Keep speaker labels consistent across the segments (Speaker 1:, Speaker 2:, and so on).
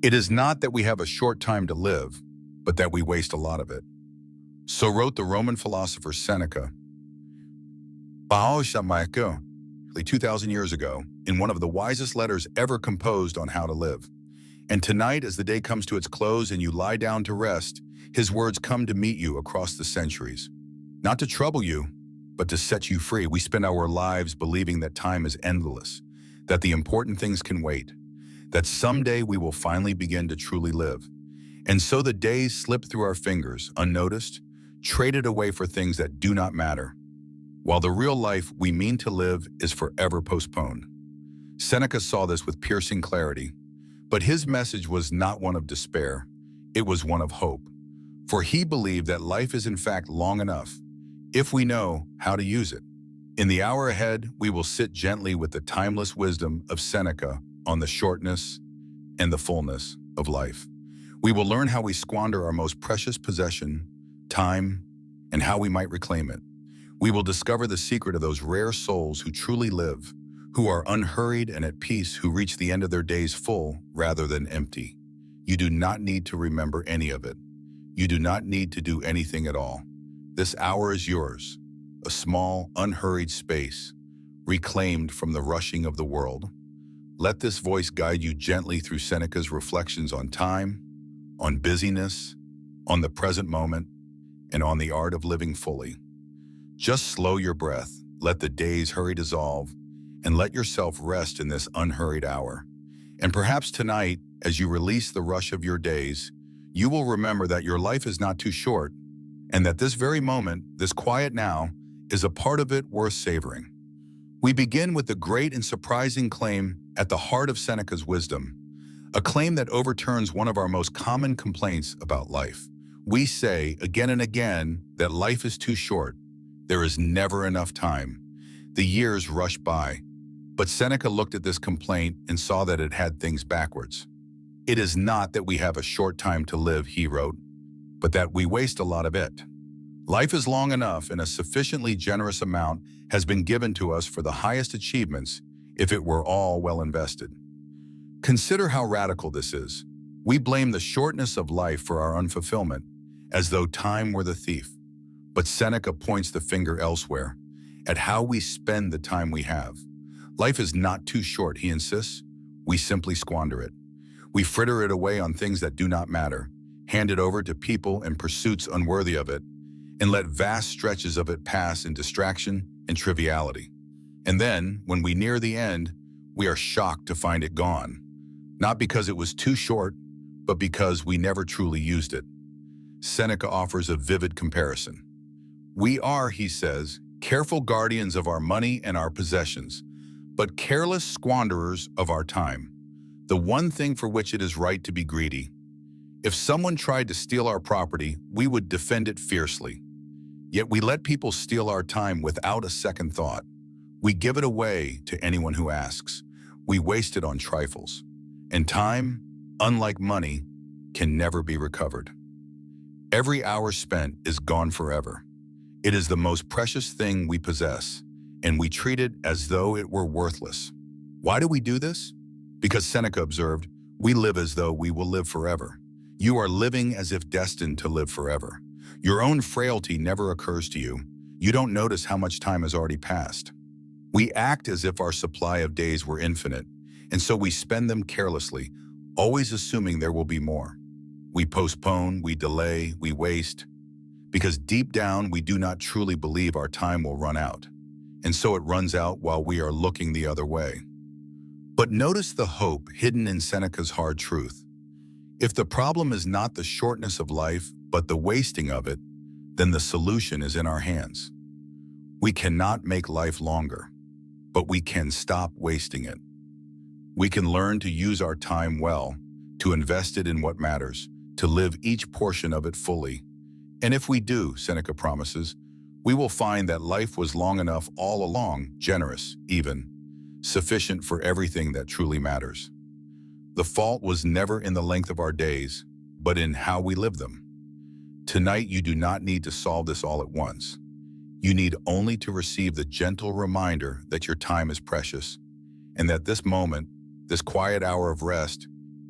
Speaker 1: It is not that we have a short time to live, but that we waste a lot of it. So wrote the Roman philosopher Seneca, 2,000 years ago, in one of the wisest letters ever composed on how to live. And tonight, as the day comes to its close and you lie down to rest, his words come to meet you across the centuries. Not to trouble you, but to set you free. We spend our lives believing that time is endless, that the important things can wait, that someday we will finally begin to truly live. And so the days slip through our fingers, unnoticed, traded away for things that do not matter, while the real life we mean to live is forever postponed. Seneca saw this with piercing clarity, but his message was not one of despair, it was one of hope. For he believed that life is in fact long enough, if we know how to use it. In the hour ahead, we will sit gently with the timeless wisdom of Seneca on the shortness and the fullness of life. We will learn how we squander our most precious possession, time, and how we might reclaim it. We will discover the secret of those rare souls who truly live, who are unhurried and at peace, who reach the end of their days full rather than empty. You do not need to remember any of it. You do not need to do anything at all. This hour is yours, a small, unhurried space, reclaimed from the rushing of the world. Let this voice guide you gently through Seneca's reflections on time, on busyness, on the present moment, and on the art of living fully. Just slow your breath, let the day's hurry dissolve, and let yourself rest in this unhurried hour. And perhaps tonight, as you release the rush of your days, you will remember that your life is not too short, and that this very moment, this quiet now, is a part of it worth savoring. We begin with the great and surprising claim at the heart of Seneca's wisdom, a claim that overturns one of our most common complaints about life. We say again and again that life is too short. There is never enough time. The years rush by. But Seneca looked at this complaint and saw that it had things backwards. It is not that we have a short time to live, he wrote, but that we waste a lot of it. Life is long enough, and a sufficiently generous amount has been given to us for the highest achievements if it were all well invested. Consider how radical this is. We blame the shortness of life for our unfulfillment, as though time were the thief. But Seneca points the finger elsewhere, at how we spend the time we have. Life is not too short, he insists. We simply squander it. We fritter it away on things that do not matter, hand it over to people and pursuits unworthy of it, and let vast stretches of it pass in distraction and triviality. And then, when we near the end, we are shocked to find it gone. Not because it was too short, but because we never truly used it. Seneca offers a vivid comparison. We are, he says, careful guardians of our money and our possessions, but careless squanderers of our time, the one thing for which it is right to be greedy. If someone tried to steal our property, we would defend it fiercely. Yet we let people steal our time without a second thought. We give it away to anyone who asks. We waste it on trifles. And time, unlike money, can never be recovered. Every hour spent is gone forever. It is the most precious thing we possess, and we treat it as though it were worthless. Why do we do this? Because Seneca observed, we live as though we will live forever. You are living as if destined to live forever. Your own frailty never occurs to you. You don't notice how much time has already passed. We act as if our supply of days were infinite, and so we spend them carelessly, always assuming there will be more. We postpone, we delay, we waste, because deep down we do not truly believe our time will run out, and so it runs out while we are looking the other way. But notice the hope hidden in Seneca's hard truth. If the problem is not the shortness of life, but the wasting of it, then the solution is in our hands. We cannot make life longer, but we can stop wasting it. We can learn to use our time well, to invest it in what matters, to live each portion of it fully. And if we do, Seneca promises, we will find that life was long enough all along, generous, even, sufficient for everything that truly matters. The fault was never in the length of our days, but in how we live them. Tonight, you do not need to solve this all at once. You need only to receive the gentle reminder that your time is precious, and that this moment, this quiet hour of rest,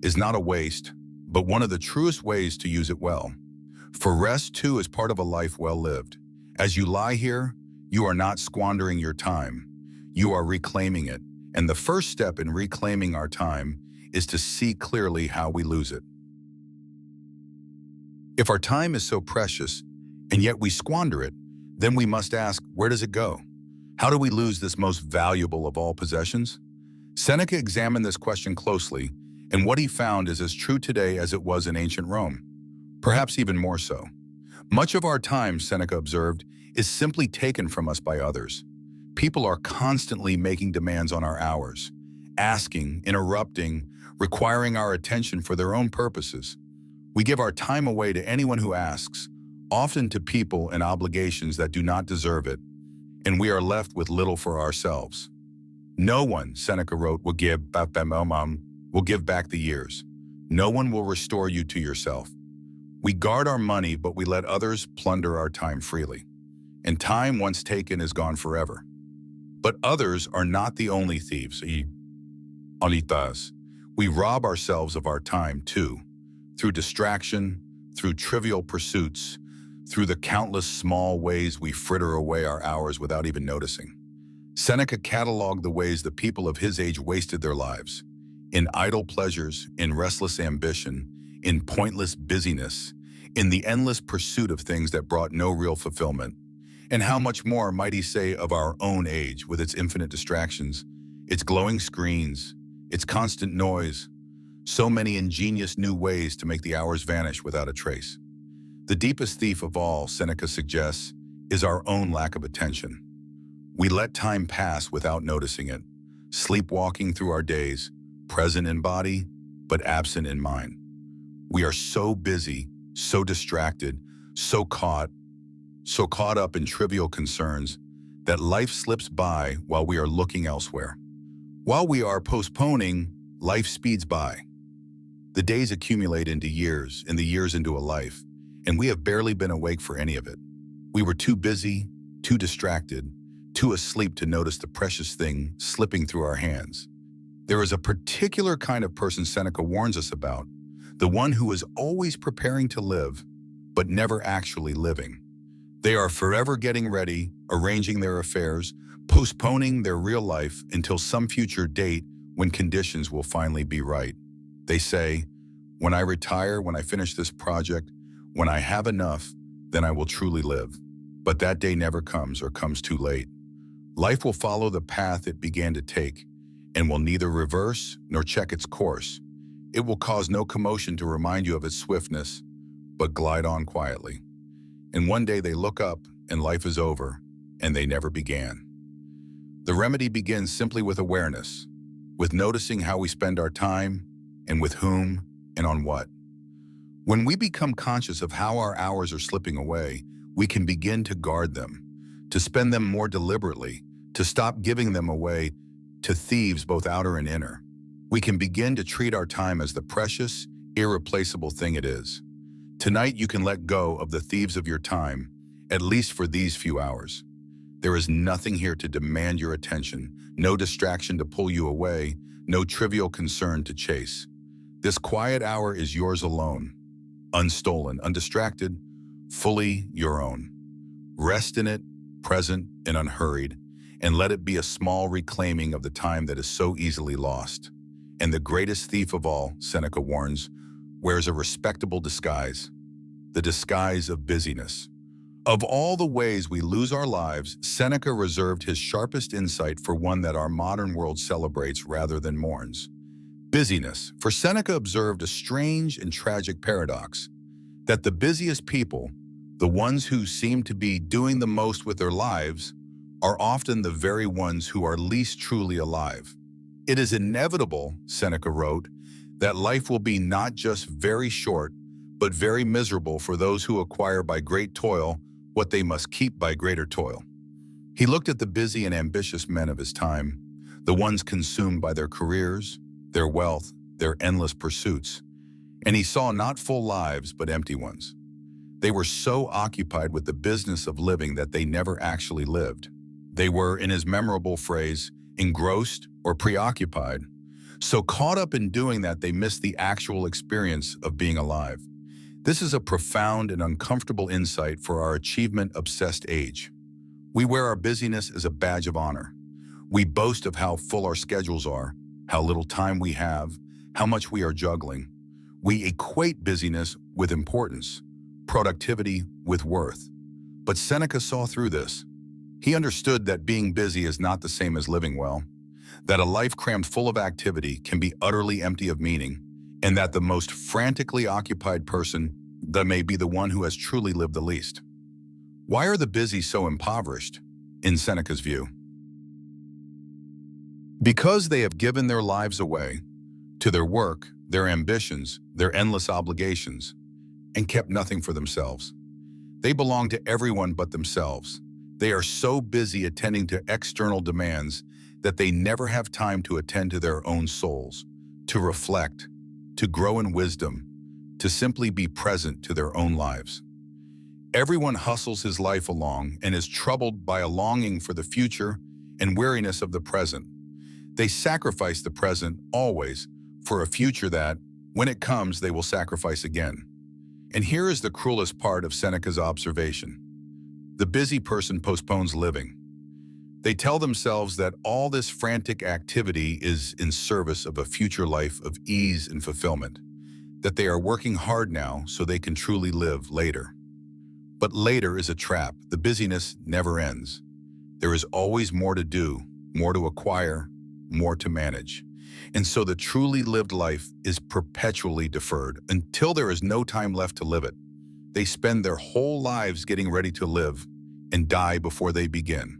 Speaker 1: is not a waste, but one of the truest ways to use it well. For rest, too, is part of a life well lived. As you lie here, you are not squandering your time. You are reclaiming it. And the first step in reclaiming our time is to see clearly how we lose it. If our time is so precious, and yet we squander it, then we must ask, where does it go? How do we lose this most valuable of all possessions? Seneca examined this question closely, and what he found is as true today as it was in ancient Rome, perhaps even more so. Much of our time, Seneca observed, is simply taken from us by others. People are constantly making demands on our hours, asking, interrupting, requiring our attention for their own purposes. We give our time away to anyone who asks, often to people and obligations that do not deserve it, and we are left with little for ourselves. No one, Seneca wrote, will give back the years. No one will restore you to yourself. We guard our money, but we let others plunder our time freely. And time once taken is gone forever. But others are not the only thieves. We rob ourselves of our time too, through distraction, through trivial pursuits, through the countless small ways we fritter away our hours without even noticing. Seneca cataloged the ways the people of his age wasted their lives: in idle pleasures, in restless ambition, in pointless busyness, in the endless pursuit of things that brought no real fulfillment. And how much more might he say of our own age with its infinite distractions, its glowing screens, its constant noise, so many ingenious new ways to make the hours vanish without a trace. The deepest thief of all, Seneca suggests, is our own lack of attention. We let time pass without noticing it, sleepwalking through our days, present in body, but absent in mind. We are so busy, so distracted, so caught up in trivial concerns that life slips by while we are looking elsewhere. While we are postponing, life speeds by. The days accumulate into years, and the years into a life, and we have barely been awake for any of it. We were too busy, too distracted, too asleep to notice the precious thing slipping through our hands. There is a particular kind of person Seneca warns us about, the one who is always preparing to live, but never actually living. They are forever getting ready, arranging their affairs, postponing their real life until some future date when conditions will finally be right. They say, when I retire, when I finish this project, when I have enough, then I will truly live. But that day never comes or comes too late. Life will follow the path it began to take and will neither reverse nor check its course. It will cause no commotion to remind you of its swiftness, but glide on quietly. And one day they look up and life is over, and they never began. The remedy begins simply with awareness, with noticing how we spend our time, and with whom, and on what. When we become conscious of how our hours are slipping away, we can begin to guard them, to spend them more deliberately, to stop giving them away to thieves both outer and inner. We can begin to treat our time as the precious, irreplaceable thing it is. Tonight you can let go of the thieves of your time, at least for these few hours. There is nothing here to demand your attention, no distraction to pull you away, no trivial concern to chase. This quiet hour is yours alone, unstolen, undistracted, fully your own. Rest in it, present and unhurried, and let it be a small reclaiming of the time that is so easily lost. And the greatest thief of all, Seneca warns, wears a respectable disguise, the disguise of busyness. Of all the ways we lose our lives, Seneca reserved his sharpest insight for one that our modern world celebrates rather than mourns: busyness. For Seneca observed a strange and tragic paradox, that the busiest people, the ones who seem to be doing the most with their lives, are often the very ones who are least truly alive. It is inevitable, Seneca wrote, that life will be not just very short, but very miserable for those who acquire by great toil what they must keep by greater toil. He looked at the busy and ambitious men of his time, the ones consumed by their careers, their wealth, their endless pursuits, and he saw not full lives, but empty ones. They were so occupied with the business of living that they never actually lived. They were, in his memorable phrase, engrossed or preoccupied, So caught up in doing that, they miss the actual experience of being alive. This is a profound and uncomfortable insight for our achievement-obsessed age. We wear our busyness as a badge of honor. We boast of how full our schedules are, how little time we have, how much we are juggling. We equate busyness with importance, productivity with worth. But Seneca saw through this. He understood that being busy is not the same as living well, that a life crammed full of activity can be utterly empty of meaning, and that the most frantically occupied person that may be the one who has truly lived the least. Why are the busy so impoverished, in Seneca's view? Because they have given their lives away to their work, their ambitions, their endless obligations, and kept nothing for themselves. They belong to everyone but themselves. They are so busy attending to external demands that they never have time to attend to their own souls, to reflect, to grow in wisdom, to simply be present to their own lives. Everyone hustles his life along and is troubled by a longing for the future and weariness of the present. They sacrifice the present always for a future that, when it comes, they will sacrifice again. And here is the cruelest part of Seneca's observation. The busy person postpones living. They tell themselves that all this frantic activity is in service of a future life of ease and fulfillment, that they are working hard now so they can truly live later. But later is a trap. The busyness never ends. There is always more to do, more to acquire, more to manage. And so the truly lived life is perpetually deferred until there is no time left to live it. They spend their whole lives getting ready to live and die before they begin.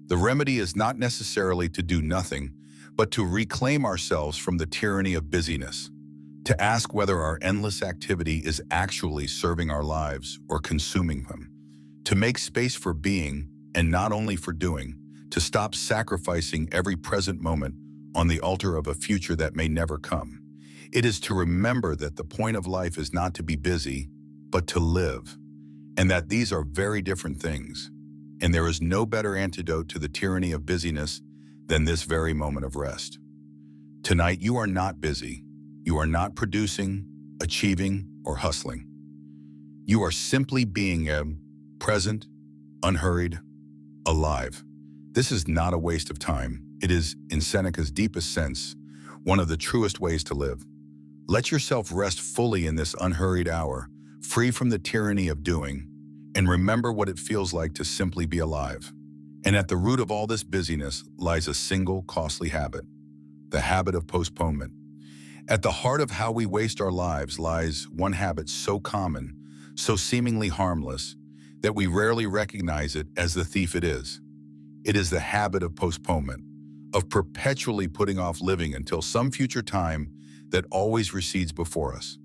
Speaker 1: The remedy is not necessarily to do nothing, but to reclaim ourselves from the tyranny of busyness, to ask whether our endless activity is actually serving our lives or consuming them, to make space for being and not only for doing, to stop sacrificing every present moment on the altar of a future that may never come. It is to remember that the point of life is not to be busy, but to live, and that these are very different things. And there is no better antidote to the tyranny of busyness than this very moment of rest. Tonight, you are not busy. You are not producing, achieving, or hustling. You are simply being present, unhurried, alive. This is not a waste of time. It is, in Seneca's deepest sense, one of the truest ways to live. Let yourself rest fully in this unhurried hour, free from the tyranny of doing, and remember what it feels like to simply be alive. And at the root of all this busyness lies a single costly habit, the habit of postponement. At the heart of how we waste our lives lies one habit so common, so seemingly harmless, that we rarely recognize it as the thief it is. It is the habit of postponement, of perpetually putting off living until some future time that always recedes before us.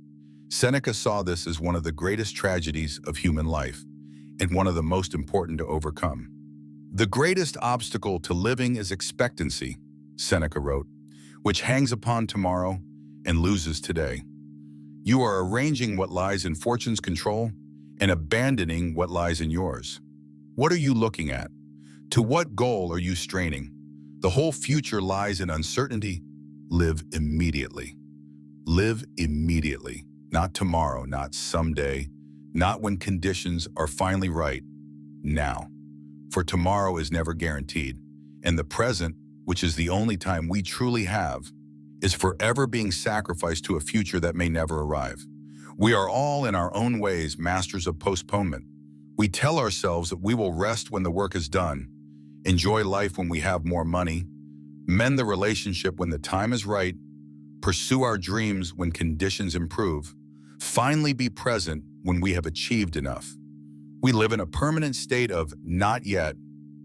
Speaker 1: Seneca saw this as one of the greatest tragedies of human life, and one of the most important to overcome. The greatest obstacle to living is expectancy, Seneca wrote, which hangs upon tomorrow and loses today. You are arranging what lies in fortune's control and abandoning what lies in yours. What are you looking at? To what goal are you straining? The whole future lies in uncertainty. Live immediately. Live immediately. Not tomorrow, not someday, not when conditions are finally right. Now. For tomorrow is never guaranteed, and the present, which is the only time we truly have, is forever being sacrificed to a future that may never arrive. We are all, in our own ways, masters of postponement. We tell ourselves that we will rest when the work is done, enjoy life when we have more money, mend the relationship when the time is right, pursue our dreams when conditions improve, finally be present when we have achieved enough. We live in a permanent state of not yet,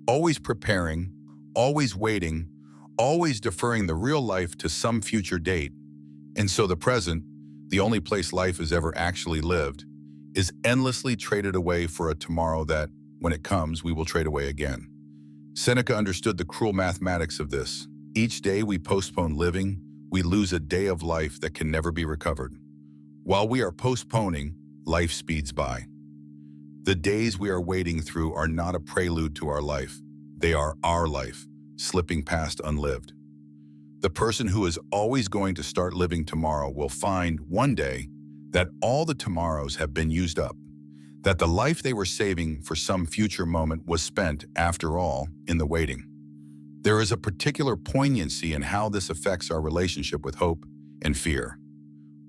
Speaker 1: always preparing, always waiting, always deferring the real life to some future date. And so the present, the only place life is ever actually lived, is endlessly traded away for a tomorrow that, when it comes, we will trade away again. Seneca understood the cruel mathematics of this. Each day we postpone living, we lose a day of life that can never be recovered. While we are postponing, life speeds by. The days we are waiting through are not a prelude to our life. They are our life, slipping past unlived. The person who is always going to start living tomorrow will find one day that all the tomorrows have been used up, that the life they were saving for some future moment was spent, after all, in the waiting. There is a particular poignancy in how this affects our relationship with hope and fear.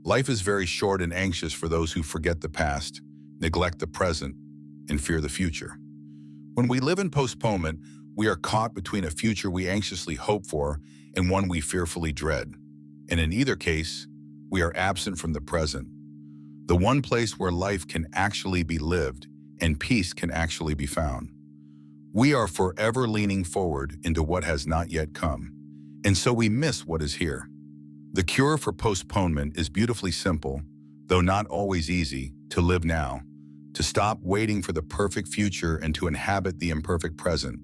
Speaker 1: Life is very short and anxious for those who forget the past, neglect the present, and fear the future. When we live in postponement, we are caught between a future we anxiously hope for and one we fearfully dread. And in either case, we are absent from the present, the one place where life can actually be lived and peace can actually be found. We are forever leaning forward into what has not yet come, and so we miss what is here. The cure for postponement is beautifully simple, though not always easy: to live now, to stop waiting for the perfect future and to inhabit the imperfect present,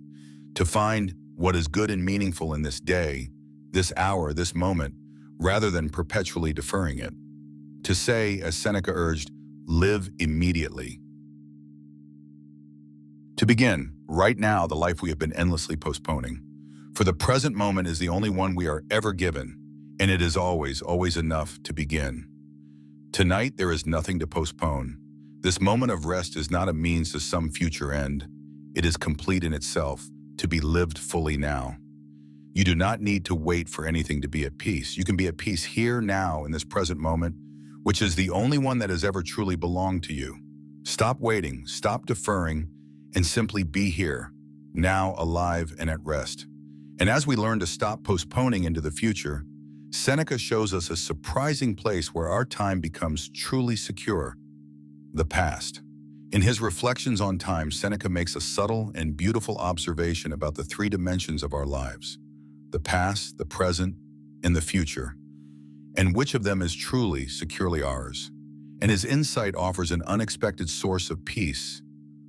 Speaker 1: to find what is good and meaningful in this day, this hour, this moment, rather than perpetually deferring it. To say, as Seneca urged, live immediately. To begin, right now, the life we have been endlessly postponing. For the present moment is the only one we are ever given, and it is always, always enough to begin. Tonight, there is nothing to postpone. This moment of rest is not a means to some future end. It is complete in itself, to be lived fully now. You do not need to wait for anything to be at peace. You can be at peace here, now, in this present moment, which is the only one that has ever truly belonged to you. Stop waiting, stop deferring, and simply be here, now, alive and at rest. And as we learn to stop postponing into the future, Seneca shows us a surprising place where our time becomes truly secure: the past. In his Reflections on Time, Seneca makes a subtle and beautiful observation about the three dimensions of our lives: the past, the present, and the future, and which of them is truly, securely ours. And his insight offers an unexpected source of peace,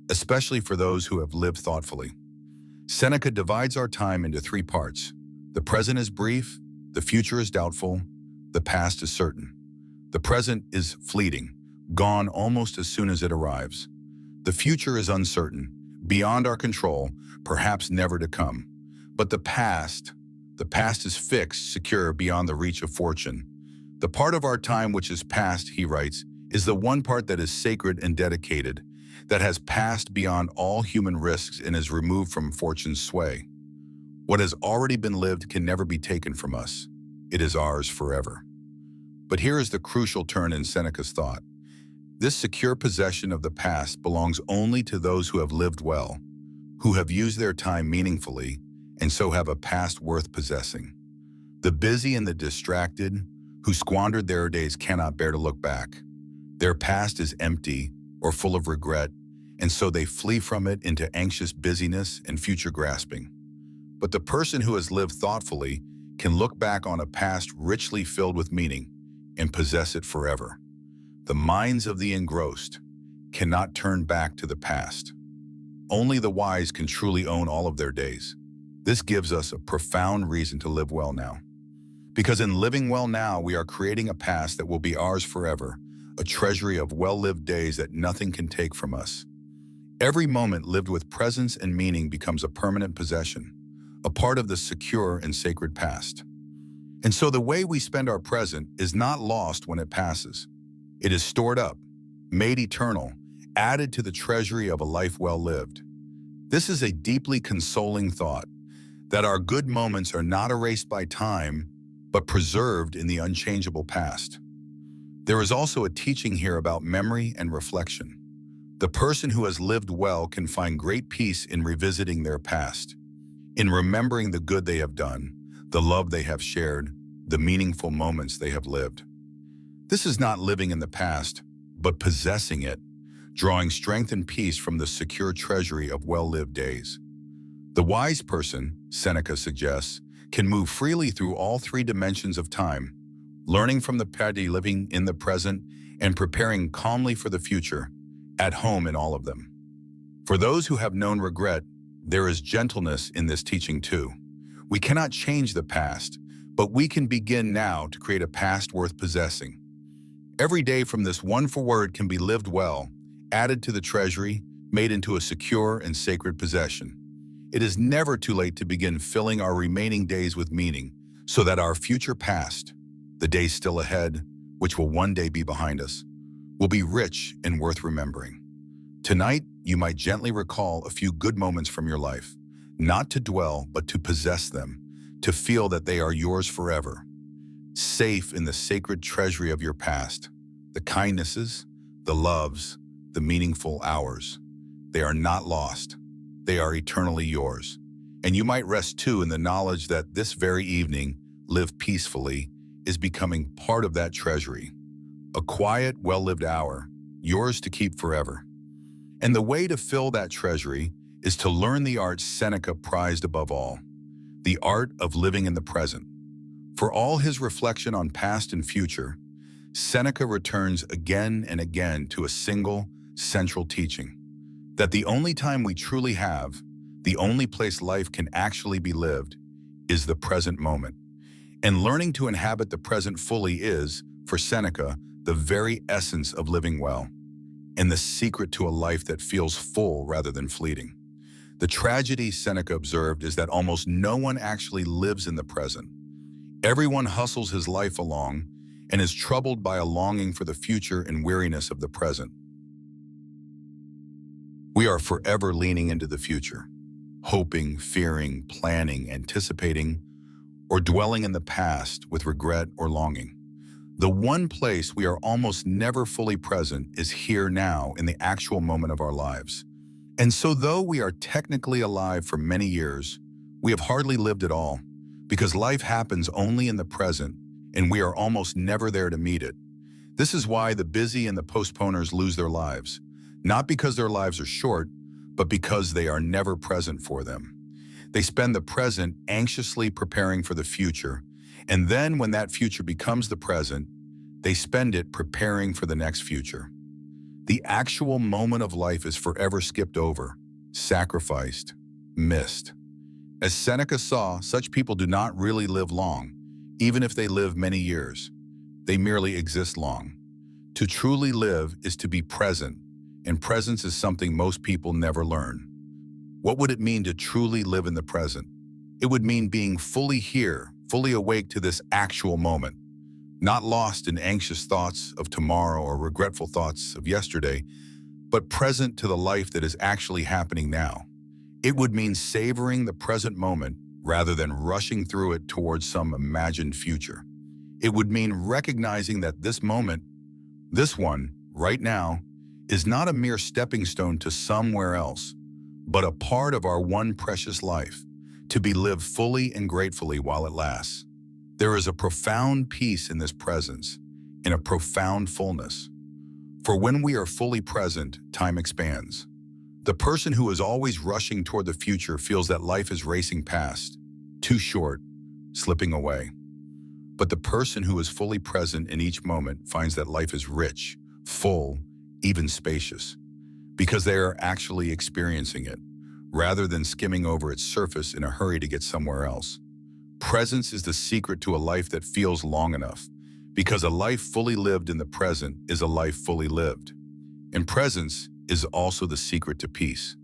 Speaker 1: especially for those who have lived thoughtfully. Seneca divides our time into three parts. The present is brief, the future is doubtful, the past is certain. The present is fleeting, gone almost as soon as it arrives. The future is uncertain, beyond our control, perhaps never to come. But the past is fixed, secure, beyond the reach of fortune. The part of our time which is past, he writes, is the one part that is sacred and dedicated, that has passed beyond all human risks and is removed from fortune's sway. What has already been lived can never be taken from us. It is ours forever. But here is the crucial turn in Seneca's thought. This secure possession of the past belongs only to those who have lived well, who have used their time meaningfully, and so have a past worth possessing. The busy and the distracted, who squandered their days, cannot bear to look back. Their past is empty or full of regret, and so they flee from it into anxious busyness and future grasping. But the person who has lived thoughtfully can look back on a past richly filled with meaning and possess it forever. The minds of the engrossed cannot turn back to the past. Only the wise can truly own all of their days. This gives us a profound reason to live well now. Because in living well now, we are creating a past that will be ours forever, a treasury of well-lived days that nothing can take from us. Every moment lived with presence and meaning becomes a permanent possession, a part of the secure and sacred past. And so the way we spend our present is not lost when it passes. It is stored up, made eternal, added to the treasury of a life well lived. This is a deeply consoling thought, that our good moments are not erased by time, but preserved in the unchangeable past. There is also a teaching here about memory and reflection. The person who has lived well can find great peace in revisiting their past, in remembering the good they have done, the love they have shared, the meaningful moments they have lived. This is not living in the past, but possessing it, drawing strength and peace from the secure treasury of well-lived days. The wise person, Seneca suggests, can move freely through all three dimensions of time, learning from the petty, living in the present, and preparing calmly for the future, at home in all of them. For those who have known regret, there is gentleness in this teaching too. We cannot change the past, but we can begin now to create a past worth possessing. Every day from this one forward can be lived well, added to the treasury, made into a secure and sacred possession. It is never too late to begin filling our remaining days with meaning, so that our future past, the days still ahead, which will one day be behind us, will be rich and worth remembering. Tonight, you might gently recall a few good moments from your life, not to dwell, but to possess them, to feel that they are yours forever, safe in the sacred treasury of your past, the kindnesses, the loves, the meaningful hours. They are not lost. They are eternally yours. And you might rest too in the knowledge that this very evening, live peacefully, is becoming part of that treasury. A quiet, well-lived hour, yours to keep forever. And the way to fill that treasury is to learn the art Seneca prized above all, the art of living in the present. For all his reflection on past and future, Seneca returns again and again to a single, central teaching, that the only time we truly have, the only place life can actually be lived, is the present moment. And learning to inhabit the present fully is, for Seneca, the very essence of living well, and the secret to a life that feels full rather than fleeting. The tragedy, Seneca observed, is that almost no one actually lives in the present. Everyone hustles his life along and is troubled by a longing for the future and weariness of the present. We are forever leaning into the future, hoping, fearing, planning, anticipating, or dwelling in the past with regret or longing. The one place we are almost never fully present is here now in the actual moment of our lives. And so though we are technically alive for many years, we have hardly lived at all, because life happens only in the present and we are almost never there to meet it. This is why the busy and the postponers lose their lives, not because their lives are short, but because they are never present for them. They spend the present anxiously preparing for the future, and then when that future becomes the present, they spend it preparing for the next future. The actual moment of life is forever skipped over, sacrificed, missed. As Seneca saw, such people do not really live long, even if they live many years. They merely exist long. To truly live is to be present, and presence is something most people never learn. What would it mean to truly live in the present? It would mean being fully here, fully awake to this actual moment, not lost in anxious thoughts of tomorrow or regretful thoughts of yesterday, but present to the life that is actually happening now. It would mean savoring the present moment rather than rushing through it towards some imagined future. It would mean recognizing that this moment, this one, right now, is not a mere stepping stone to somewhere else, but a part of our one precious life, to be lived fully and gratefully while it lasts. There is a profound peace in this presence, in a profound fullness. For when we are fully present, time expands. The person who is always rushing toward the future feels that life is racing past, too short, slipping away. But the person who is fully present in each moment finds that life is rich, full, even spacious, because they are actually experiencing it, rather than skimming over its surface in a hurry to get somewhere else. Presence is the secret to a life that feels long enough, because a life fully lived in the present is a life fully lived. And presence is also the secret to peace.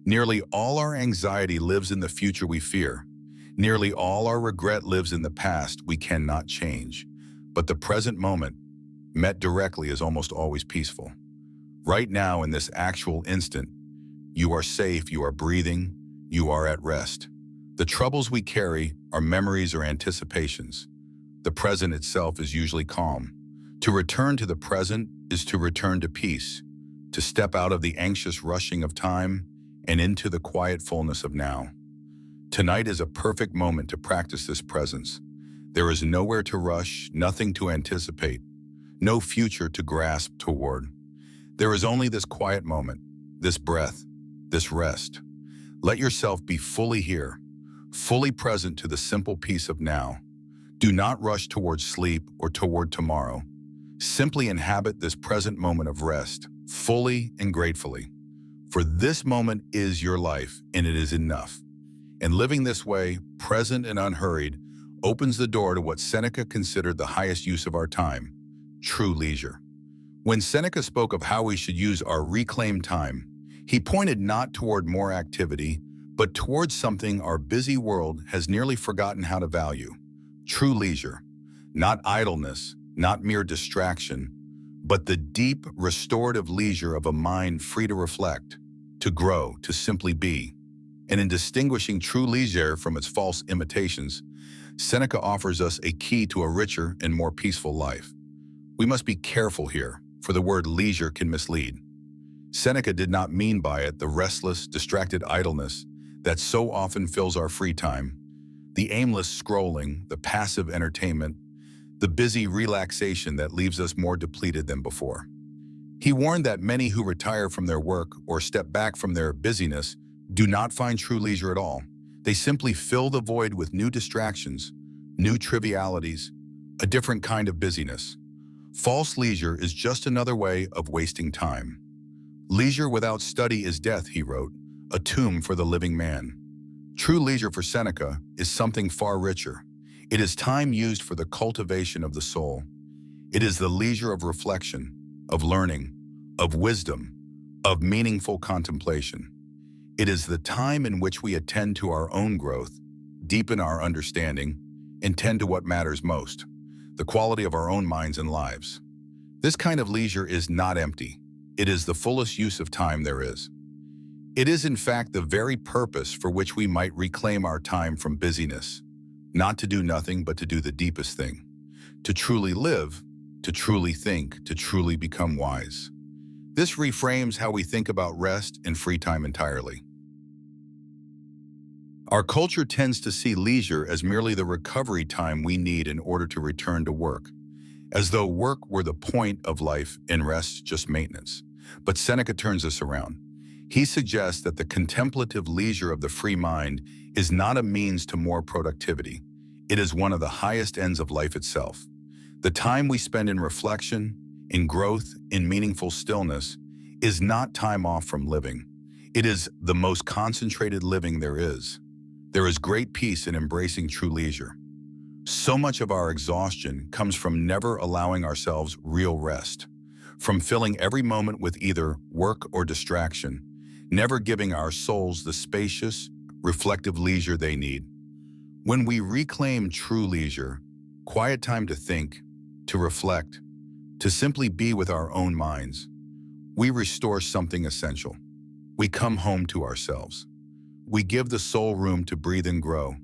Speaker 1: Nearly all our anxiety lives in the future we fear. Nearly all our regret lives in the past we cannot change. But the present moment, met directly, is almost always peaceful. Right now, in this actual instant, you are safe, you are breathing, you are at rest. The troubles we carry are memories or anticipations. The present itself is usually calm. To return to the present is to return to peace, to step out of the anxious rushing of time and into the quiet fullness of now. Tonight is a perfect moment to practice this presence. There is nowhere to rush, nothing to anticipate, no future to grasp toward. There is only this quiet moment, this breath, this rest. Let yourself be fully here, fully present to the simple peace of now. Do not rush towards sleep or toward tomorrow. Simply inhabit this present moment of rest, fully and gratefully. For this moment is your life, and it is enough. And living this way, present and unhurried, opens the door to what Seneca considered the highest use of our time, true leisure. When Seneca spoke of how we should use our reclaimed time, he pointed not toward more activity, but towards something our busy world has nearly forgotten how to value: true leisure, not idleness, not mere distraction, but the deep, restorative leisure of a mind free to reflect, to grow, to simply be. And in distinguishing true leisure from its false imitations, Seneca offers us a key to a richer and more peaceful life. We must be careful here, for the word leisure can mislead. Seneca did not mean by it the restless, distracted idleness that so often fills our free time, the aimless scrolling, the passive entertainment, the busy relaxation that leaves us more depleted than before. He warned that many who retire from their work or step back from their busyness do not find true leisure at all. They simply fill the void with new distractions, new trivialities, a different kind of busyness. False leisure is just another way of wasting time. Leisure without study is death, he wrote, a tomb for the living man. True leisure for Seneca is something far richer. It is time used for the cultivation of the soul. It is the leisure of reflection, of learning, of wisdom, of meaningful contemplation. It is the time in which we attend to our own growth, deepen our understanding, and tend to what matters most, the quality of our own minds and lives. This kind of leisure is not empty. It is the fullest use of time there is. It is in fact the very purpose for which we might reclaim our time from busyness, not to do nothing but to do the deepest thing, to truly live, to truly think, to truly become wise. This reframes how we think about rest and free time entirely. Our culture tends to see leisure as merely the recovery time we need in order to return to work, as though work were the point of life and rest just maintenance. But Seneca turns this around. He suggests that the contemplative leisure of the free mind is not a means to more productivity. It is one of the highest ends of life itself. The time we spend in reflection, in growth, in meaningful stillness, is not time off from living. It is the most concentrated living there is. There is great peace in embracing true leisure. So much of our exhaustion comes from never allowing ourselves real rest, from filling every moment with either work or distraction, never giving our souls the spacious, reflective leisure they need. When we reclaim true leisure, quiet time to think, to reflect, to simply be with our own minds, we restore something essential. We come home to ourselves. We give the soul room to breathe and grow,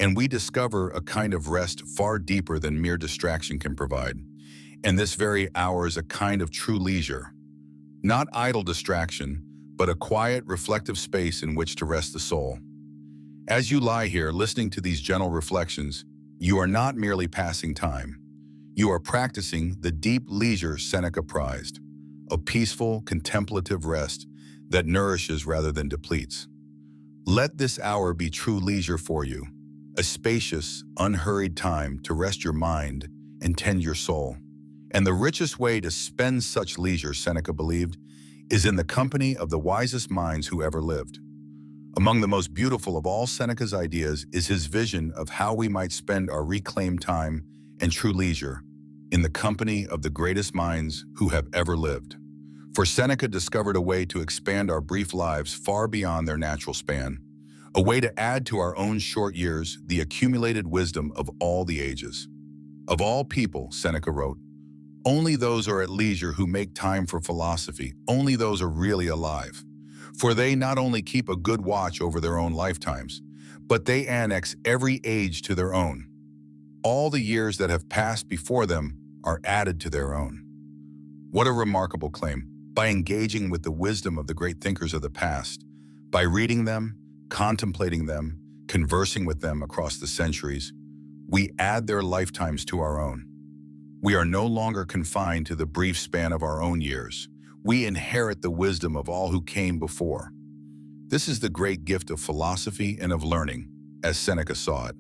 Speaker 1: and we discover a kind of rest far deeper than mere distraction can provide. And this very hour is a kind of true leisure, not idle distraction, but a quiet, reflective space in which to rest the soul. As you lie here listening to these gentle reflections, you are not merely passing time. You are practicing the deep leisure Seneca prized, a peaceful, contemplative rest that nourishes rather than depletes. Let this hour be true leisure for you, a spacious, unhurried time to rest your mind and tend your soul. And the richest way to spend such leisure, Seneca believed, is in the company of the wisest minds who ever lived. Among the most beautiful of all Seneca's ideas is his vision of how we might spend our reclaimed time and true leisure in the company of the greatest minds who have ever lived. For Seneca discovered a way to expand our brief lives far beyond their natural span, a way to add to our own short years the accumulated wisdom of all the ages. Of all people, Seneca wrote, only those are at leisure who make time for philosophy, only those are really alive. For they not only keep a good watch over their own lifetimes, but they annex every age to their own. All the years that have passed before them are added to their own. What a remarkable claim. By engaging with the wisdom of the great thinkers of the past, by reading them, contemplating them, conversing with them across the centuries, we add their lifetimes to our own. We are no longer confined to the brief span of our own years. We inherit the wisdom of all who came before. This is the great gift of philosophy and of learning, as Seneca saw it.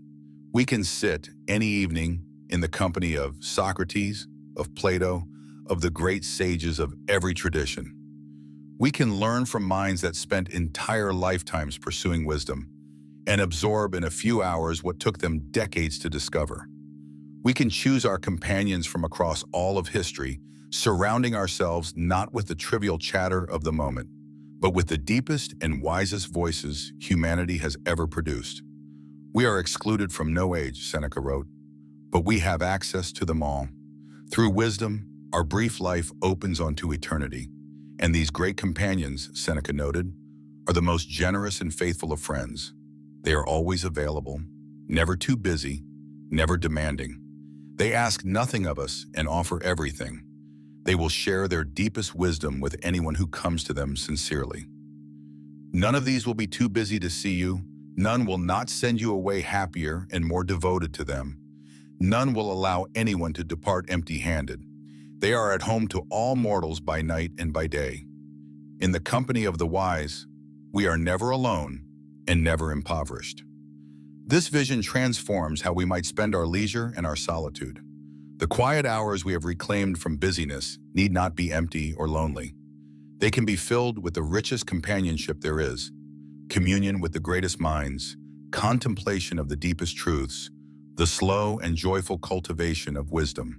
Speaker 1: We can sit any evening in the company of Socrates, of Plato, of the great sages of every tradition. We can learn from minds that spent entire lifetimes pursuing wisdom and absorb in a few hours what took them decades to discover. We can choose our companions from across all of history, surrounding ourselves not with the trivial chatter of the moment, but with the deepest and wisest voices humanity has ever produced. We are excluded from no age, Seneca wrote, but we have access to them all. Through wisdom, our brief life opens onto eternity. And these great companions, Seneca noted, are the most generous and faithful of friends. They are always available, never too busy, never demanding. They ask nothing of us and offer everything. They will share their deepest wisdom with anyone who comes to them sincerely. None of these will be too busy to see you. None will not send you away happier and more devoted to them. None will allow anyone to depart empty-handed. They are at home to all mortals by night and by day. In the company of the wise, we are never alone and never impoverished. This vision transforms how we might spend our leisure and our solitude. The quiet hours we have reclaimed from busyness need not be empty or lonely. They can be filled with the richest companionship there is, communion with the greatest minds, contemplation of the deepest truths, the slow and joyful cultivation of wisdom.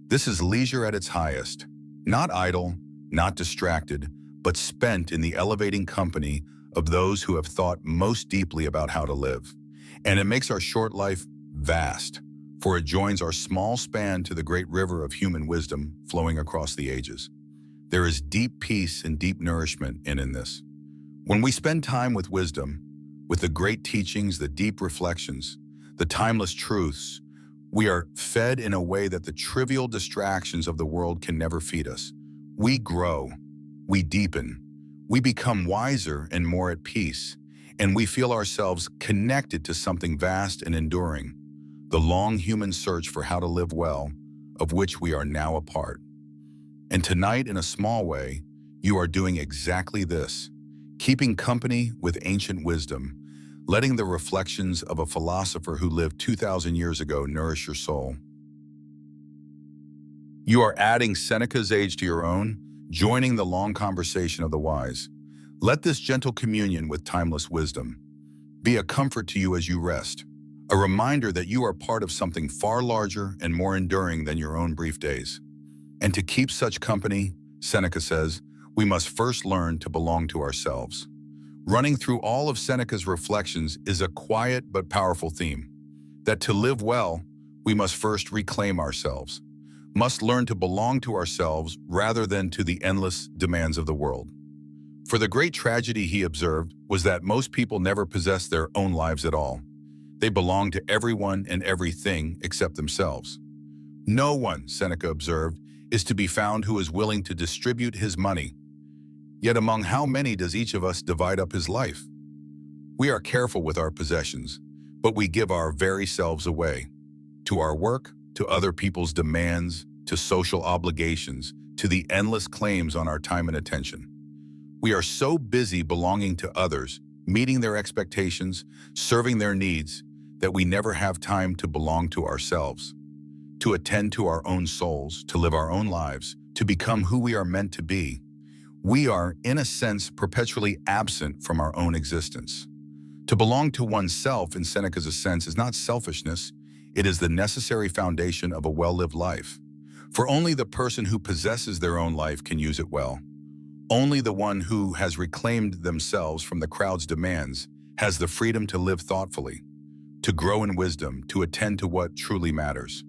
Speaker 1: This is leisure at its highest, not idle, not distracted, but spent in the elevating company of those who have thought most deeply about how to live. And it makes our short life vast, for it joins our small span to the great river of human wisdom flowing across the ages. There is deep peace and deep nourishment in this. When we spend time with wisdom, with the great teachings, the deep reflections, the timeless truths, we are fed in a way that the trivial distractions of the world can never feed us. We grow, we deepen, we become wiser and more at peace, and we feel ourselves connected to something vast and enduring, the long human search for how to live well, of which we are now a part. And tonight, in a small way, you are doing exactly this, keeping company with ancient wisdom, letting the reflections of a philosopher who lived 2,000 years ago nourish your soul. You are adding Seneca's age to your own, joining the long conversation of the wise. Let this gentle communion with timeless wisdom be a comfort to you as you rest, a reminder that you are part of something far larger and more enduring than your own brief days. And to keep such company, Seneca says, we must first learn to belong to ourselves. Running through all of Seneca's reflections is a quiet but powerful theme, that to live well, we must first reclaim ourselves, must learn to belong to ourselves rather than to the endless demands of the world. For the great tragedy, he observed, was that most people never possessed their own lives at all. They belonged to everyone and everything except themselves. No one, Seneca observed, is to be found who is willing to distribute his money. Yet among how many does each of us divide up his life? We are careful with our possessions, but we give our very selves away. To our work, to other people's demands, to social obligations, to the endless claims on our time and attention. We are so busy belonging to others, meeting their expectations, serving their needs, that we never have time to belong to ourselves, to attend to our own souls, to live our own lives, to become who we are meant to be. We are, in a sense, perpetually absent from our own existence. To belong to oneself, in Seneca's sense, is not selfishness. It is the necessary foundation of a well-lived life. For only the person who possesses their own life can use it well. Only the one who has reclaimed themselves from the crowd's demands has the freedom to live thoughtfully, to grow in wisdom, to attend to what truly matters.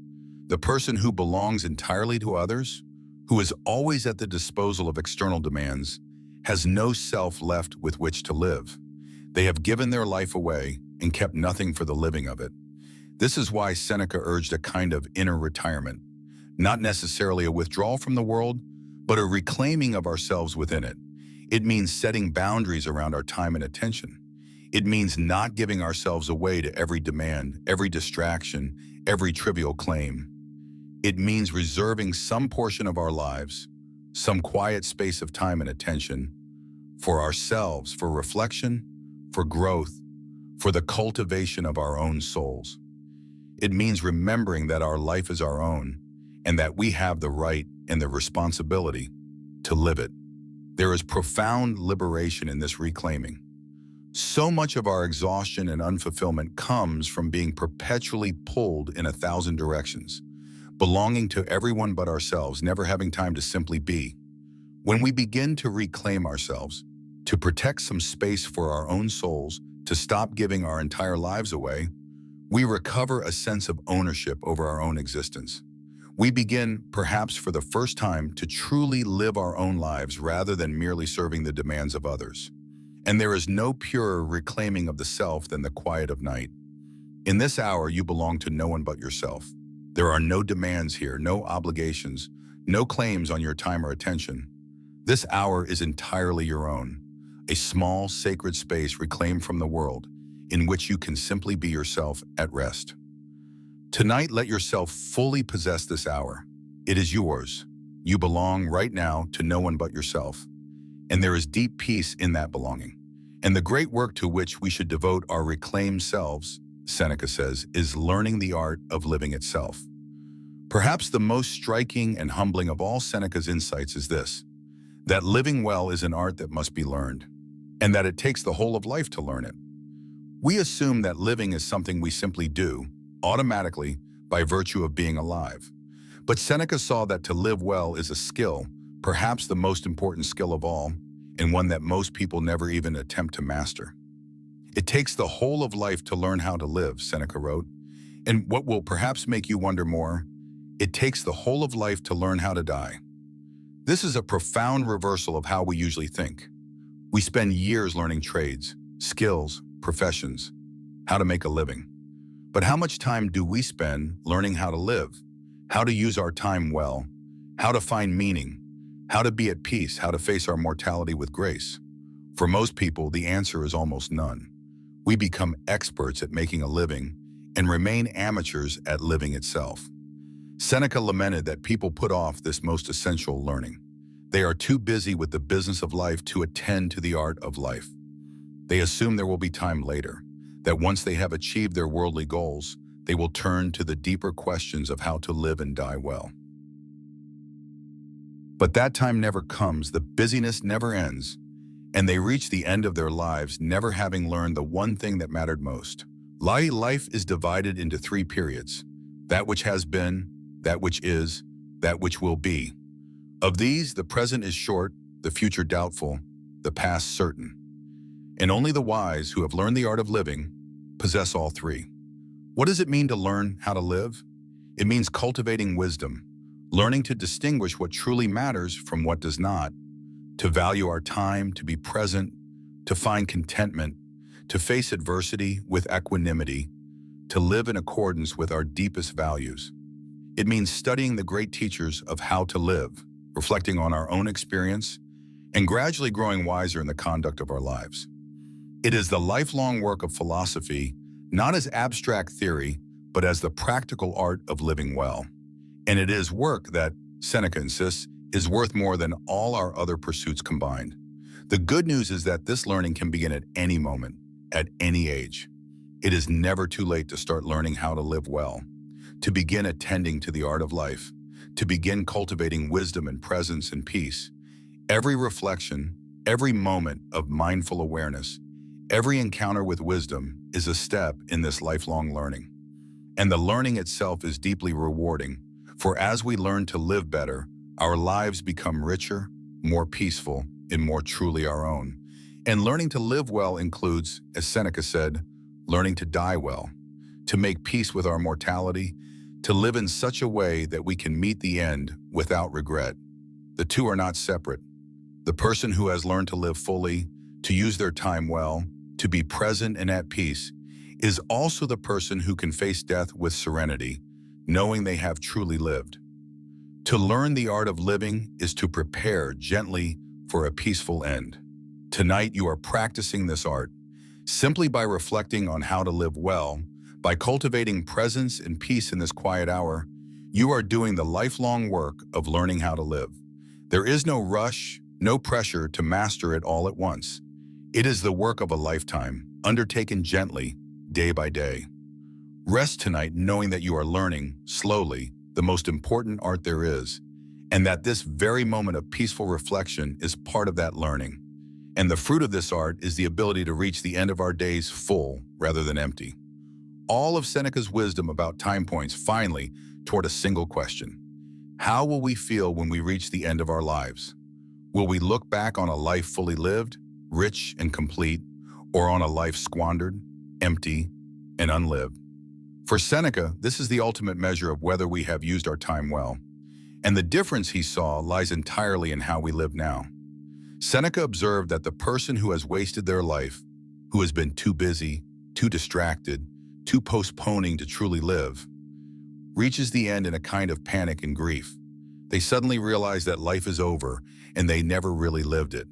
Speaker 1: The person who belongs entirely to others, who is always at the disposal of external demands, has no self left with which to live. They have given their life away and kept nothing for the living of it. This is why Seneca urged a kind of inner retirement, not necessarily a withdrawal from the world, but a reclaiming of ourselves within it. It means setting boundaries around our time and attention. It means not giving ourselves away to every demand, every distraction, every trivial claim. It means reserving some portion of our lives, some quiet space of time and attention, for ourselves, for reflection, for growth, for the cultivation of our own souls. It means remembering that our life is our own and that we have the right and the responsibility to live it. There is profound liberation in this reclaiming. So much of our exhaustion and unfulfillment comes from being perpetually pulled in 1,000 directions, belonging to everyone but ourselves, never having time to simply be. When we begin to reclaim ourselves, to protect some space for our own souls, to stop giving our entire lives away, We recover a sense of ownership over our own existence. We begin, perhaps for the first time, to truly live our own lives rather than merely serving the demands of others. And there is no purer reclaiming of the self than the quiet of night. In this hour, you belong to no one but yourself. There are no demands here, no obligations, no claims on your time or attention. This hour is entirely your own, a small, sacred space reclaimed from the world, in which you can simply be yourself at rest. Tonight, let yourself fully possess this hour. It is yours. You belong right now to no one but yourself. And there is deep peace in that belonging. And the great work to which we should devote our reclaimed selves, Seneca says, is learning the art of living itself. Perhaps the most striking and humbling of all Seneca's insights is this: that living well is an art that must be learned, and that it takes the whole of life to learn it. We assume that living is something we simply do, automatically, by virtue of being alive. But Seneca saw that to live well is a skill, perhaps the most important skill of all, and one that most people never even attempt to master. It takes the whole of life to learn how to live, Seneca wrote. And what will perhaps make you wonder more, it takes the whole of life to learn how to die. This is a profound reversal of how we usually think. We spend years learning trades, skills, professions, how to make a living. But how much time do we spend learning how to live, how to use our time well, how to find meaning, how to be at peace, how to face our mortality with grace? For most people, the answer is almost none. We become experts at making a living and remain amateurs at living itself. Seneca lamented that people put off this most essential learning. They are too busy with the business of life to attend to the art of life. They assume there will be time later, that once they have achieved their worldly goals, they will turn to the deeper questions of how to live and die well. But that time never comes, the busyness never ends, and they reach the end of their lives never having learned the one thing that mattered most. Life is divided into three periods: that which has been, that which is, that which will be. Of these, the present is short, the future doubtful, the past certain. And only the wise who have learned the art of living possess all three. What does it mean to learn how to live? It means cultivating wisdom, learning to distinguish what truly matters from what does not, to value our time, to be present, to find contentment, to face adversity with equanimity, to live in accordance with our deepest values. It means studying the great teachers of how to live, reflecting on our own experience, and gradually growing wiser in the conduct of our lives. It is the lifelong work of philosophy, not as abstract theory, but as the practical art of living well. And it is work that, Seneca insists, is worth more than all our other pursuits combined. The good news is that this learning can begin at any moment, at any age. It is never too late to start learning how to live well, to begin attending to the art of life, to begin cultivating wisdom and presence and peace. Every reflection, every moment of mindful awareness, every encounter with wisdom is a step in this lifelong learning. And the learning itself is deeply rewarding, for as we learn to live better, our lives become richer, more peaceful, and more truly our own. And learning to live well includes, as Seneca said, learning to die well, to make peace with our mortality, to live in such a way that we can meet the end without regret. The two are not separate. The person who has learned to live fully, to use their time well, to be present and at peace, is also the person who can face death with serenity, knowing they have truly lived. To learn the art of living is to prepare gently for a peaceful end. Tonight you are practicing this art, simply by reflecting on how to live well, by cultivating presence and peace in this quiet hour. You are doing the lifelong work of learning how to live. There is no rush, no pressure to master it all at once. It is the work of a lifetime, undertaken gently, day by day. Rest tonight knowing that you are learning, slowly, the most important art there is, and that this very moment of peaceful reflection is part of that learning. And the fruit of this art is the ability to reach the end of our days full rather than empty. All of Seneca's wisdom about time points finally toward a single question. How will we feel when we reach the end of our lives? Will we look back on a life fully lived, rich and complete, or on a life squandered, empty, and unlived? For Seneca, this is the ultimate measure of whether we have used our time well. And the difference he saw lies entirely in how we live now. Seneca observed that the person who has wasted their life, who has been too busy, too distracted, too postponing to truly live, reaches the end in a kind of panic and grief. They suddenly realize that life is over and they never really lived it,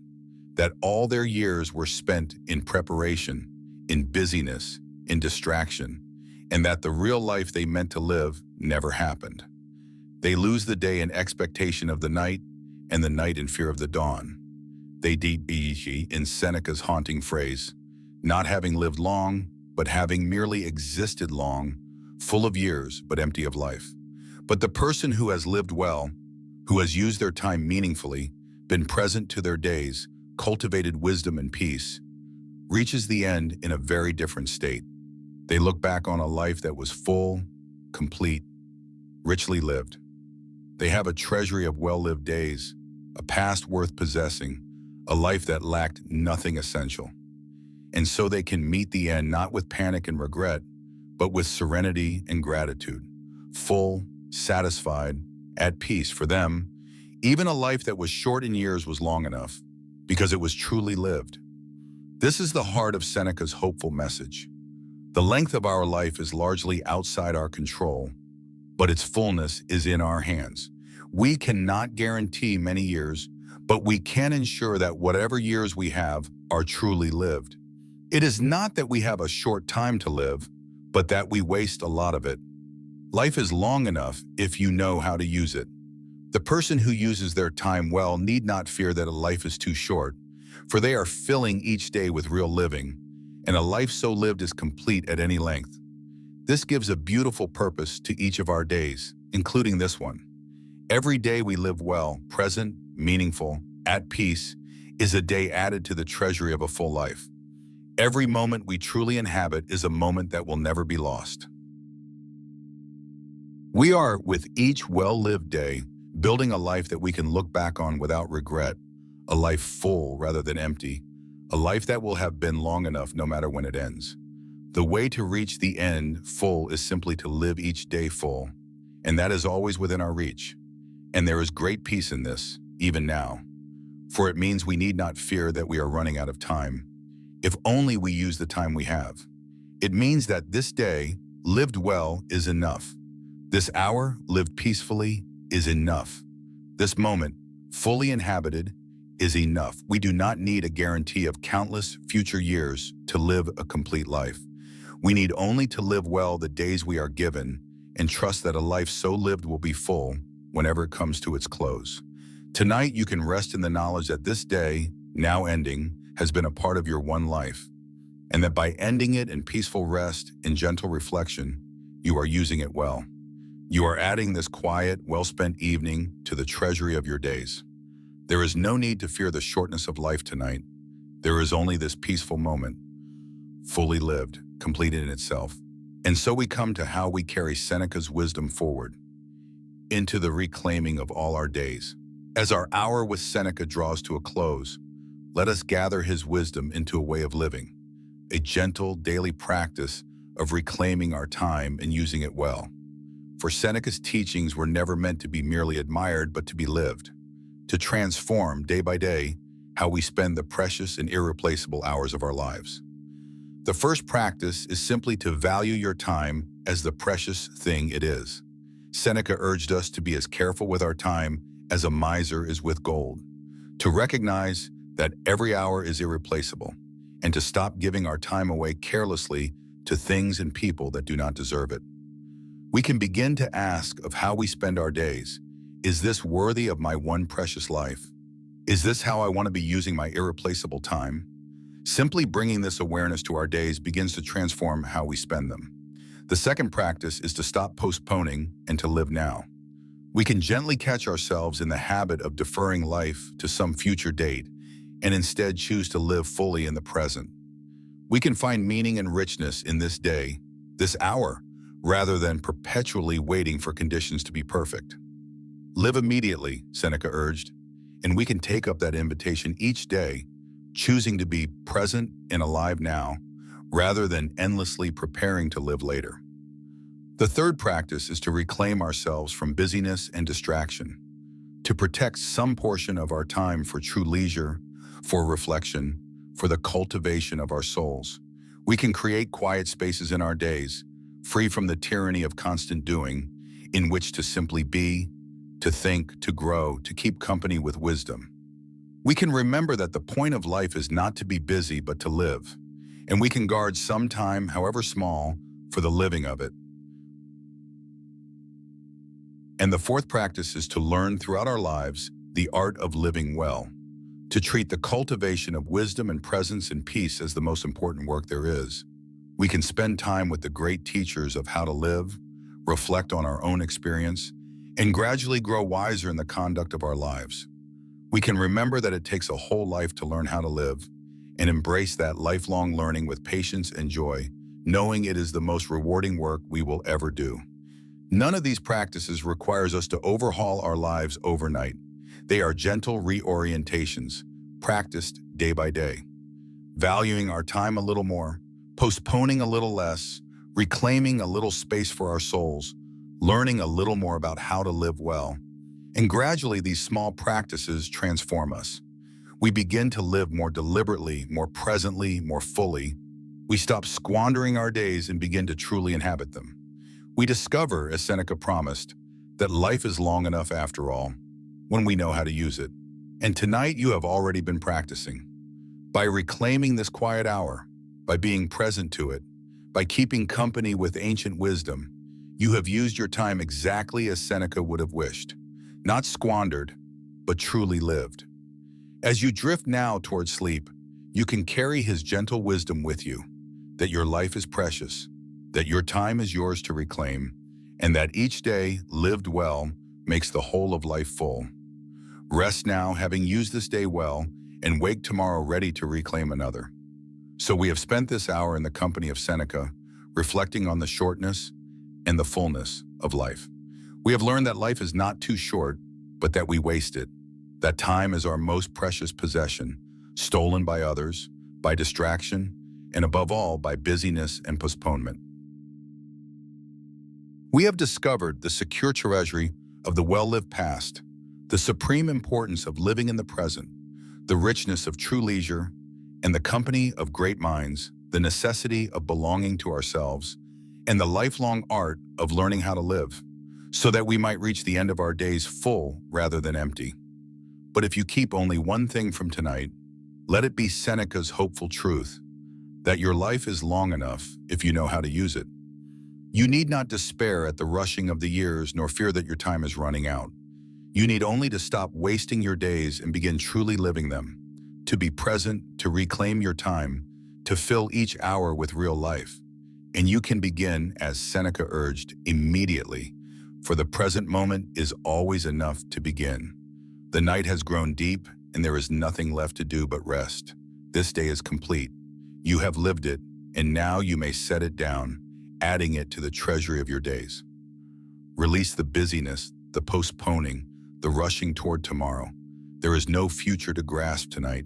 Speaker 1: that all their years were spent in preparation, in busyness, in distraction, and that the real life they meant to live never happened. They lose the day in expectation of the night and the night in fear of the dawn. They die, in Seneca's haunting phrase, not having lived long, but having merely existed long, full of years, but empty of life. But the person who has lived well, who has used their time meaningfully, been present to their days, cultivated wisdom and peace, reaches the end in a very different state. They look back on a life that was full, complete, richly lived. They have a treasury of well-lived days, a past worth possessing, a life that lacked nothing essential. And so they can meet the end not with panic and regret, but with serenity and gratitude, full, satisfied, at peace. For them, even a life that was short in years was long enough, because it was truly lived. This is the heart of Seneca's hopeful message. The length of our life is largely outside our control, but its fullness is in our hands. We cannot guarantee many years, but we can ensure that whatever years we have are truly lived. It is not that we have a short time to live, but that we waste a lot of it. Life is long enough if you know how to use it. The person who uses their time well need not fear that a life is too short, for they are filling each day with real living, and a life so lived is complete at any length. This gives a beautiful purpose to each of our days, including this one. Every day we live well, present, meaningful, at peace, is a day added to the treasury of a full life. Every moment we truly inhabit is a moment that will never be lost. We are, with each well-lived day, building a life that we can look back on without regret, a life full rather than empty, a life that will have been long enough no matter when it ends. The way to reach the end full is simply to live each day full, and that is always within our reach. And there is great peace in this, even now, for it means we need not fear that we are running out of time, if only we use the time we have. It means that this day, lived well, is enough. This hour, lived peacefully, is enough. This moment, fully inhabited, is enough. We do not need a guarantee of countless future years to live a complete life. We need only to live well the days we are given and trust that a life so lived will be full whenever it comes to its close. Tonight, you can rest in the knowledge that this day, now ending, has been a part of your one life, and that by ending it in peaceful rest and gentle reflection, you are using it well. You are adding this quiet, well-spent evening to the treasury of your days. There is no need to fear the shortness of life tonight. There is only this peaceful moment, fully lived, completed in itself. And so we come to how we carry Seneca's wisdom forward, into the reclaiming of all our days. As our hour with Seneca draws to a close, let us gather his wisdom into a way of living, a gentle daily practice of reclaiming our time and using it well. For Seneca's teachings were never meant to be merely admired, but to be lived, to transform day by day how we spend the precious and irreplaceable hours of our lives. The first practice is simply to value your time as the precious thing it is. Seneca urged us to be as careful with our time as a miser is with gold, to recognize that every hour is irreplaceable, and to stop giving our time away carelessly to things and people that do not deserve it. We can begin to ask of how we spend our days. Is this worthy of my one precious life? Is this how I want to be using my irreplaceable time? Simply bringing this awareness to our days begins to transform how we spend them. The second practice is to stop postponing and to live now. We can gently catch ourselves in the habit of deferring life to some future date and instead choose to live fully in the present. We can find meaning and richness in this day, this hour, rather than perpetually waiting for conditions to be perfect. Live immediately, Seneca urged, and we can take up that invitation each day, choosing to be present and alive now, rather than endlessly preparing to live later. The third practice is to reclaim ourselves from busyness and distraction, to protect some portion of our time for true leisure, for reflection, for the cultivation of our souls. We can create quiet spaces in our days, free from the tyranny of constant doing, in which to simply be, to think, to grow, to keep company with wisdom. We can remember that the point of life is not to be busy, but to live. And we can guard some time, however small, for the living of it. And the fourth practice is to learn throughout our lives the art of living well, to treat the cultivation of wisdom and presence and peace as the most important work there is. We can spend time with the great teachers of how to live, reflect on our own experience, and gradually grow wiser in the conduct of our lives. We can remember that it takes a whole life to learn how to live, and embrace that lifelong learning with patience and joy, knowing it is the most rewarding work we will ever do. None of these practices requires us to overhaul our lives overnight. They are gentle reorientations, practiced day by day. Valuing our time a little more, postponing a little less, reclaiming a little space for our souls, learning a little more about how to live well. And gradually these small practices transform us. We begin to live more deliberately, more presently, more fully. We stop squandering our days and begin to truly inhabit them. We discover, as Seneca promised, that life is long enough after all, when we know how to use it. And tonight you have already been practicing. By reclaiming this quiet hour, by being present to it, by keeping company with ancient wisdom, you have used your time exactly as Seneca would have wished. Not squandered, but truly lived. As you drift now toward sleep, you can carry his gentle wisdom with you, that your life is precious, that your time is yours to reclaim, and that each day lived well makes the whole of life full. Rest now, having used this day well, and wake tomorrow ready to reclaim another. So we have spent this hour in the company of Seneca, reflecting on the shortness and the fullness of life. We have learned that life is not too short, but that we waste it, that time is our most precious possession, stolen by others, by distraction, and above all, by busyness and postponement. We have discovered the secure treasury of the well-lived past, the supreme importance of living in the present, the richness of true leisure, and the company of great minds, the necessity of belonging to ourselves, and the lifelong art of learning how to live, so that we might reach the end of our days full rather than empty. But if you keep only one thing from tonight, let it be Seneca's hopeful truth, that your life is long enough if you know how to use it. You need not despair at the rushing of the years, nor fear that your time is running out. You need only to stop wasting your days and begin truly living them, to be present, to reclaim your time, to fill each hour with real life. And you can begin, as Seneca urged, immediately, for the present moment is always enough to begin. The night has grown deep, and there is nothing left to do but rest. This day is complete. You have lived it, and now you may set it down, adding it to the treasury of your days. Release the busyness, the postponing, the rushing toward tomorrow. There is no future to grasp tonight.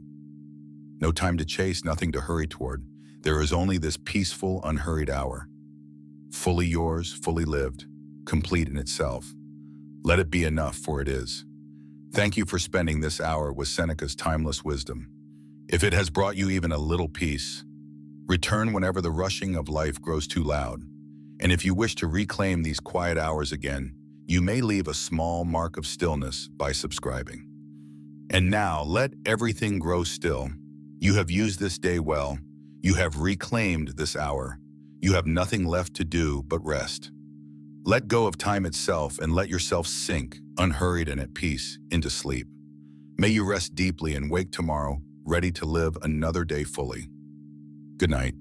Speaker 1: No time to chase, nothing to hurry toward. There is only this peaceful, unhurried hour. Fully yours, fully lived, complete in itself. Let it be enough, for it is. Thank you for spending this hour with Seneca's timeless wisdom. If it has brought you even a little peace, return whenever the rushing of life grows too loud. And if you wish to reclaim these quiet hours again, you may leave a small mark of stillness by subscribing. And now, let everything grow still. You have used this day well. You have reclaimed this hour. You have nothing left to do but rest. Let go of time itself and let yourself sink, unhurried and at peace, into sleep. May you rest deeply and wake tomorrow, ready to live another day fully. Good night.